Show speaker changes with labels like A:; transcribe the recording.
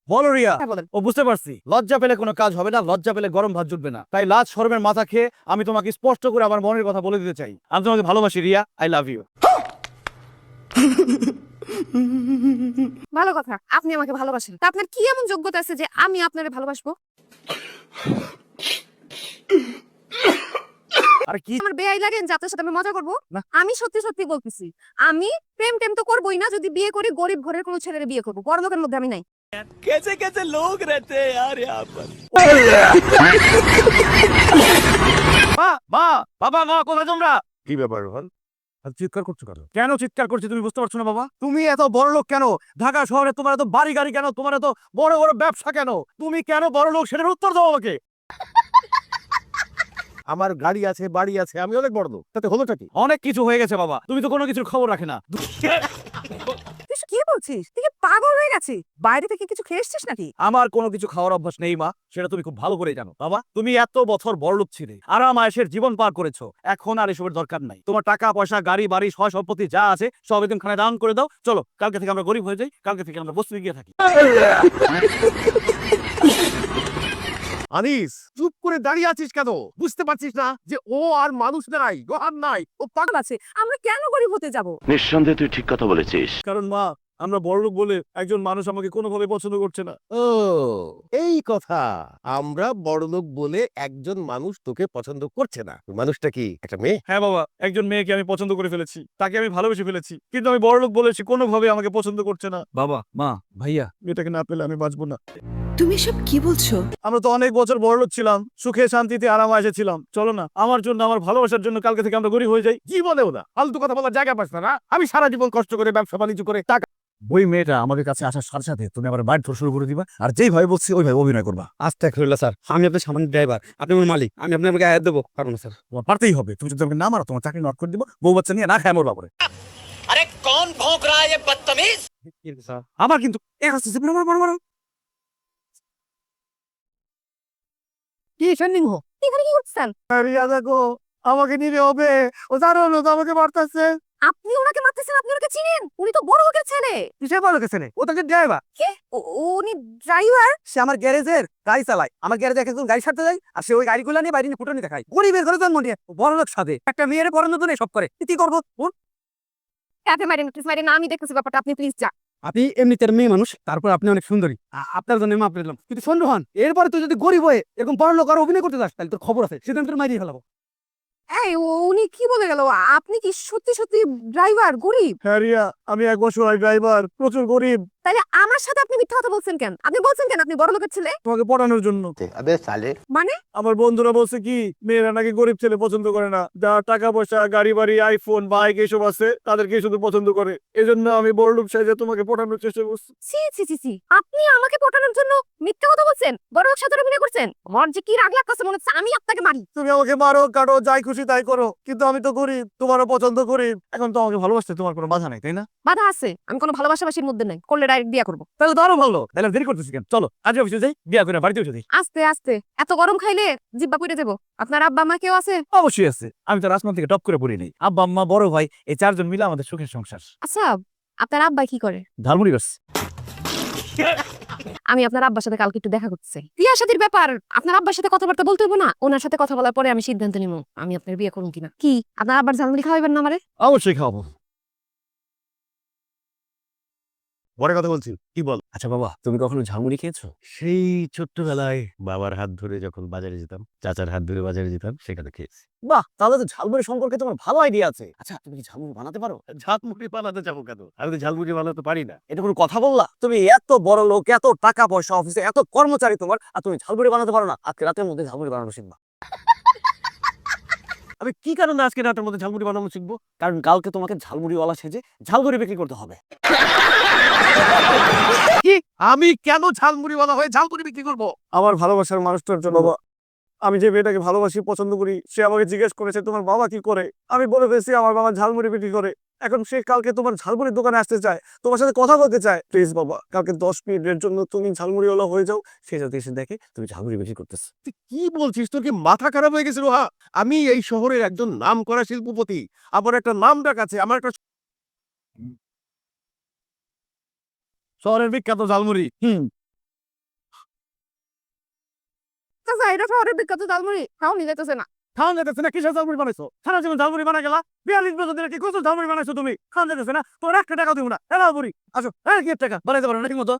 A: বলো রিয়া।
B: হ্যাঁ বলেন।
A: ও বুঝতে পারছি, লজ্জা পেলে কোনো কাজ হবে না, লজ্জা পেলে গরম ভাত জুটবে না, তাই লাজ শরমের মাথা খেয়ে আমি তোমাকে স্পষ্ট করে আমার মনের কথা বলে দিতে চাই। আমি তোমাকে ভালোবাসি রিয়া, আই লাভ ইউ।
B: ভালো কথা, আপনি আমাকে ভালোবাসেন। তা আপনার কি এমন যোগ্যতা আছে যে আমি আপনারে ভালোবাসবো?
A: আর কি?
B: আমার বেয়াই লাগেন যে আপনার সাথে আমি মজা করবো?
A: না।
B: আমি সত্যি সত্যি বলতেছি, আমি প্রেম টেম তো করবোই না। যদি বিয়ে করি গরিব ঘরের কোনো ছেলের বিয়ে করবো, বড় লোকের মধ্যে আমি নাই।
A: कैसे कैसे लोग रहते हैं यार यहाँ पर। মা, মা, বাবা, মা, কোথায় তোমরা?
C: কি ব্যাপার রোহান? আর চিৎকার করছো কেন?
A: কেন চিৎকার করছি তুমি বুঝতে পারছো না বাবা? তুমি এত বড় লোক কেন? ঢাকা শহরে তোমার এত বাড়ি গাড়ি কেন? তোমার এত বড় বড় ব্যবসা কেন? তুমি কেন বড় লোক সেটার উত্তর দাও আমাকে।
C: আমার গাড়ি আছে, বাড়ি আছে, আমি অনেক বড় লোক, তাতে হলোটা কি?
A: অনেক কিছু হয়ে গেছে বাবা, তুমি তো কোনো কিছুর খবর রাখে না।
B: তুই কি বলছিস? তুই কি পাগল হয়ে গেছিস? বাইরে থেকে কিছু খেয়ে এসছিস নাকি?
A: আমার কোনো কিছু খাওয়ার অভ্যাস নেই মা, সেটা তুমি খুব ভালো করেই জানো। বাবা, তুমি এত বছর বড়লোক ছিলে, আরাম আয়েশের জীবন পার করেছো, এখন আর এসবের দরকার নাই। তোমার টাকা পয়সা, গাড়ি বাড়ি, সয় সম্পত্তি যা আছে সব একদম খানে দান করে দাও। চলো, কালকে থেকে আমরা গরিব হয়ে যাই, কালকে থেকে আমরা বস্তি গিয়ে থাকি।
C: আনিস, চুপ করে দাঁড়িয়ে আছিস কেন? বুঝতে পারছিস না যে ও আর মানুষ নাই, রোহান নাই?
B: ও পাগল আছে। আমরা কেন গরিব হতে যাব?
D: নিঃসন্দেহে তুই ঠিক কথা বলেছিস।
A: কারণ মা, আমরা বড়লোক বলে একজন মানুষ আমাকে কোনোভাবে পছন্দ করছে না।
C: ও, এই কথা। আমরা বড়লোক বলে একজন মানুষ তোকে পছন্দ করছে না। মানুষটা কি একটা মেয়ে?
A: হ্যাঁ বাবা, একজন মেয়েকে আমি পছন্দ করে ফেলেছি, তাকে আমি ভালোবেসে ফেলেছি, কিন্তু আমি বড়লোক বলেছি, কোনোভাবে আমাকে পছন্দ করছে না। বাবা, মা, ভাইয়া, এটাকে না পেলে আমি বাঁচবো না।
E: তুমি সব কি বলছো?
A: আমরা তো অনেক বছর বড়লোক ছিলাম, সুখে শান্তিতে আরাম এসেছিলাম। চলো না, আমার জন্য, আমার ভালোবাসার জন্য কালকে থেকে আমরা গরিব হয়ে যাই।
C: কি বলেও না, ফালতু কথা বলার জায়গা পাস না? আমি সারা জীবন কষ্ট করে ব্যবসা বাণিজ্য করে টাকা।
A: ওই মেয়েটা আমাদের কাছে আসার সাথে সাথে তুমি আবার বাইট ধর শুরু করে দিবা, আর যেইভাবে বলছি ওইভাবে অভিনয় করবা।
F: আস্তাগফিরুল্লাহ স্যার, আমি আপনার সামান্য ড্রাইভার, আপনি আমার মালিক, আমি আপনার গায়ে হাত দেবো পারবো না স্যার।
A: তোমার পারতেই হবে, তুমি যদি আমাকে না মারো তোমার চাকরি নট করে দিব, বউ বাচ্চা নিয়ে না খায় মরবা পরে।
F: কিন্তু স্যার
A: আবার কিন্তু
B: কি ট্রেন্ডিং হো? এখানে কি করছেন?
A: রিয়া দেখো, আমাকে নিতে হবে, ও জানো না তো আমাকে মারতেছে।
B: আপনি ওনাকে মারতেছেন? আপনি ওনাকে চিনেন? উনি তো বড় লোকের ছেলে।
A: কিসে বড় লোকের ছেলে? ও তাকে ড্রাইভার।
B: কে? উনি ড্রাইভার?
A: সে আমার গ্যারেজের গাড়ি চালায়, আমার গ্যারেজে একজন গাড়ি সারতে যায়, আর সে ওই গাড়িগুলো নিয়ে বাইরে নিয়ে ফুটনি দেখায়। গরিবের ঘরে জন্ম নিয়ে বড় লোক সাথে একটা মেয়ের পড়ানো তো নেই, সব করে। কি করবো?
B: আপনি মারেন, প্লিজ মারেন না, আমি দেখতেছি ব্যাপারটা। আপনি প্লিজ যা।
F: আপনি এমনিতে মেয়ে মানুষ, তারপর আপনি অনেক সুন্দরী, আপনার জন্য মাপ পেলাম। কিন্তু শোন রোহান, এরপরে তুই যদি গরিব হয়ে এরকম বড় লোক আর অভিনয় করতে যাস, তাহলে তোর খবর আছে, সেটা আমি তোর মারিয়ে ফেলাবো।
B: এই উনি কি বলে গেল? আপনি কি সত্যি সত্যি ড্রাইভার, গরিব?
A: হ্যাঁ রিয়া, আমি এক বছর ড্রাইভার, প্রচুর গরিব।
B: তাহলে আমার সাথে আপনি মিথ্যা কথা বলছেন কেন? আপনি বলছেন কেন আপনি বড় লোকের ছেলে?
A: তোমাকে পড়ানোর জন্য।
B: মানে?
A: আমার বন্ধুরা বলছে কি, মেয়েরা নাকি গরিব ছেলে পছন্দ করে না, যার টাকা পয়সা, গাড়ি বাড়ি, আইফোন, বাইক এসব আছে তাদেরকে শুধু পছন্দ করে। এজন্য আমি বড়লোক সাইজে তোমাকে পটানোর চেষ্টা করছি।
B: ছি ছি ছি ছি, আপনি আমাকে পটানোর জন্য মিথ্যা কথা বলছেন, বড় লোক সাথে অভিনয় করছেন। আমার যে কি রাগ লাগতেছে, মনে হচ্ছে আমি আপনাকে মারি।
A: তুমি আমাকে মারো, কাটো, যাই খুশি তাই করো, কিন্তু আমি তো গরিব, তোমারও পছন্দ করি। এখন তো আমাকে ভালোবাসতে তোমার কোনো বাধা নাই, তাই না?
B: বাধা আছে? আমি কোনো ভালোবাসাবাসির মধ্যে নাই, করলে ডাইরেক্ট বিয়া করবো।
A: তাহলে তো আরো ভালো, তাহলে আর দেরি করতেছি কেন? চলো আজ অফিসে যাই, বিয়া করে বাড়িতে উঠে যাই।
B: আস্তে আস্তে, এত গরম খাইলে জিব্বা পুড়ে যাবো। আপনার আব্বা মা কেউ আছে?
A: অবশ্যই আছে, আমি তো আসমান থেকে টপ করে পড়ি নেই। আব্বা আম্মা বড় ভাই, এই চারজন মিলে আমাদের সুখের সংসার।
B: আচ্ছা, আপনার আব্বা কি করে?
A: ঝালমুড়ি বাস।
B: আমি আপনার আব্বার সাথে কালকে একটু দেখা করতে চাই। বিয়া শাদীর ব্যাপার, আপনার আব্বার সাথে কথাবার্তা বলতে হইব না? ওনার সাথে কথা বলার পরে আমি সিদ্ধান্ত নিব আমি আপনার বিয়ে করুন কিনা। কি আপনার আব্বার ঝালমুড়ি খাওয়াইবেন না আমারে?
A: অবশ্যই খাওয়াবো।
C: পরে কথা বলছি, কি বল?
A: আচ্ছা বাবা, তুমি কখনো ঝালমুড়ি খেয়েছো?
C: সেই ছোট্টবেলায় বাবার হাত ধরে যখন বাজারে যেতাম, চাচার হাত ধরে বাজারে যেতাম, সেখানে খেয়েছি।
A: বাহ, তাহলে তো ঝালমুড়ি সম্পর্কে তোমার ভালো আইডিয়া আছে। আচ্ছা, তুমি কি ঝালমুড়ি বানাতে পারো?
C: ঝালমুড়ি বানাতে যাবো কেন? আমি তো ঝালমুড়ি বানাতে পারি না।
A: এটা কোনো কথা বললা? তুমি এত বড় লোক, এত টাকা পয়সা, অফিসে এত কর্মচারী তোমার, আর তুমি ঝালমুড়ি বানাতে পারো না? আজকে রাতের মধ্যে ঝালমুড়ি বানানো শিখবা।
C: আমি কি কারণে আজকে রাতের মধ্যে ঝালমুড়ি বানানো শিখবো?
A: কারণ কালকে তোমাকে ঝালমুড়িওয়ালা সেজে ঝালমুড়ি বিক্রি করতে হবে।
C: কি? আমি কেন ঝালমুড়ি বানা হয়ে ঝালমুড়ি বিক্রি করবো?
A: আমার ভালোবাসার মানুষটার জন্য বাবা, আমি যে মেয়েটাকে ভালোবাসি, পছন্দ করি, সে আমাকে জিজ্ঞেস করেছে তোমার বাবা কি করে। আমি বলে ফেলছি আমার বাবা ঝালমুড়ি বিক্রি করে। এখন সে কালকে তোমার ঝালমুড়ির দোকানে আসতে চায়, তোমার সাথে কথা বলতে চায়। প্লিজ বাবা, কালকে 10 মিনিটের জন্য তুমি ঝালমুড়িওয়ালা হয়ে যাও। সে যাতে এসে দেখে তুমি ঝালমুড়ি বিক্রি করতেছে।
C: তুই কি বলছিস? তোর কি মাথা খারাপ হয়ে গেছে রোহা? আমি এই শহরের একজন নামকরা শিল্পপতি, আমার একটা নাম ডাক আছে, আমার একটা
A: শহরের বিখ্যাত ঝালমুড়ি।
B: চাচা এটা শহরের বিখ্যাত ঝালমুড়ি খাওয়া নিয়ে যেতেছে না।
A: খাওয়া যেতেছে না, কিসের ঝালমুড়ি বানাইছো? সারা জীবন ঝালমুড়ি বানাই গেলা, 42 বছর ধরে কি কত ঝালমুড়ি বানাইছো তুমি? খাওয়া যেতেছে না, তোমার 1 টাকা দিব না, এলাও বুড়ি। আসো, কি টাকা বানাইতে পারো না ঠিক মতো?